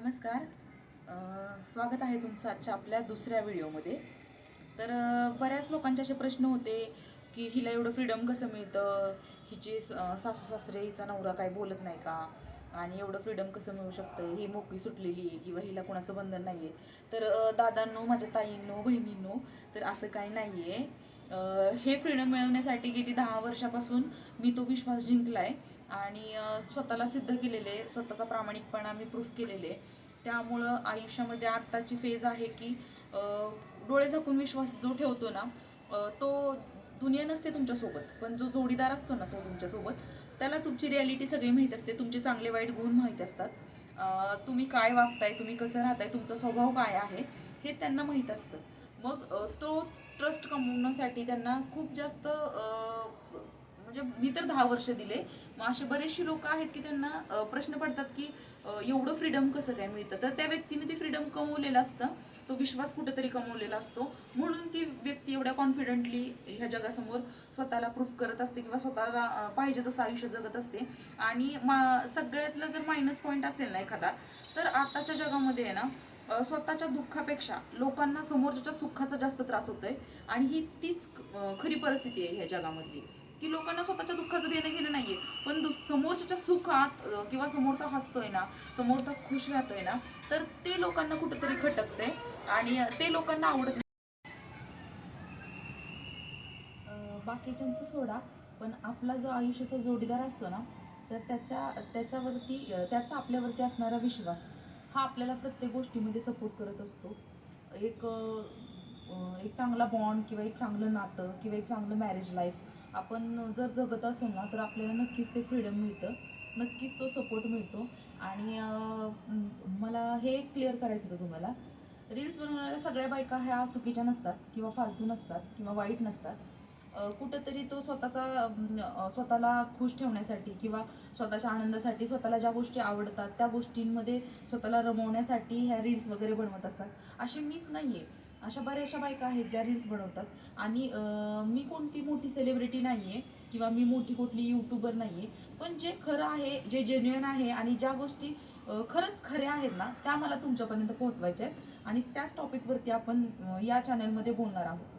नमस्कार. स्वागत आहे तुमचं आजच्या आपल्या दुसऱ्या व्हिडिओमध्ये. तर बऱ्याच लोकांचे असे प्रश्न होते की हिला एवढं फ्रीडम कसं मिळतं, हिचे सासू सासरे हिचा नवरा काय बोलत नाही का, आणि एवढं फ्रीडम कसं मिळू शकतं, ही मोकळी सुटलेली आहे किंवा हिला कोणाचं बंधन नाही आहे. तर दादांनो, माझ्या ताईंनो, बहिणींनो, तर असं काही नाही आहे. हे फ्रीडम मिळवण्यासाठी गेली 10 वर्षापासून मी तो विश्वास जिंकला आहे आणि स्वतःला सिद्ध केलेले, स्वतःचा प्रामाणिकपणा मी प्रूफ केलेले. त्यामुळं आयुष्यामध्ये आत्ताची फेज आहे की डोळे झाकून विश्वास जो ठेवतो ना, तो दुनिया नसते तुमच्यासोबत, पण जो जोडीदार असतो ना तो तुमच्यासोबत, त्याला तुमची रिॲलिटी सगळी माहीत असते, तुमचे चांगले वाईट गुण माहीत असतात. तुम्ही काय वागताय, तुम्ही कसं राहताय, तुमचा स्वभाव काय आहे हे त्यांना माहीत असतं. मग तो ट्रस्ट कमवण्यासाठी त्यांना खूप जास्त म्हणजे मी तर 10 वर्ष दिले. मग असे बरेचसे लोक आहेत की त्यांना प्रश्न पडतात की एवढं फ्रीडम कसं काय मिळतं. तर त्या व्यक्तीने ते फ्रीडम कमवलेलं असतं, तो विश्वास कुठेतरी कमवलेला असतो, म्हणून ती व्यक्ती एवढ्या कॉन्फिडंटली ह्या जगासमोर स्वतःला प्रूफ करत असते किंवा स्वतःला पाहिजे तसं आयुष्य जगत असते. आणि सगळ्यातलं जर मायनस पॉईंट असेल ना एखादा, तर आताच्या जगामध्ये आहे ना, स्वतःच्या दुःखापेक्षा लोकांना समोरच्या सुखाचा जास्त त्रास होतोय. आणि ही तीच खरी परिस्थिती आहे ह्या जगामधली, की लोकांना स्वतःच्या दुःखाचं देणं घेणं नाहीये, पण समोरच्या सुखात किंवा समोरचा हसतोय ना, समोरचा खुश राहतोय ना, तर ते लोकांना कुठेतरी खटकतंय आणि ते लोकांना आवडत नाही. बाकीच्यांचं सोडा, पण आपला जो आयुष्याचा जोडीदार असतो ना, तर त्याचा आपल्यावरती असणारा विश्वास हा आपल्याला प्रत्येक गोष्टीमध्ये सपोर्ट करत असतो. एक एक चांगला बॉन्ड किंवा एक चांगलं नातं किंवा एक चांगलं मॅरेज लाईफ आपण जर जगत असेल ना, तर आपल्याला नक्कीच ते फ्रीडम मिळतं, नक्कीच तो सपोर्ट मिळतो. आणि मला हे क्लिअर करायचं होतं तुम्हाला, रील्स बनवणाऱ्या सगळ्या बायका ह्या चुकीच्या नसतात किंवा फालतू नसतात किंवा वाईट नसतात. कुठंतरी तो स्वतःला खुश ठेवण्यासाठी किंवा स्वतःच्या आनंदासाठी, स्वतःला ज्या गोष्टी आवडतात त्या गोष्टींमध्ये स्वतःला रमवण्यासाठी ह्या रील्स वगैरे बनवत असतात. अशी मीच नाही आहे, अशा बऱ्याचशा बायका आहेत ज्या रील्स बनवतात. आणि मी कोणती मोठी सेलिब्रिटी नाही आहे किंवा मी मोठी कुठली यूट्यूबर नाही आहे, पण जे खरं आहे, जे जेन्युइन आहे आणि ज्या गोष्टी खरंच खऱ्या आहेत ना, त्या मला तुमच्यापर्यंत पोहोचवायच्या आहेत आणि त्याच टॉपिकवरती आपण या चॅनलमध्ये बोलणार आहोत.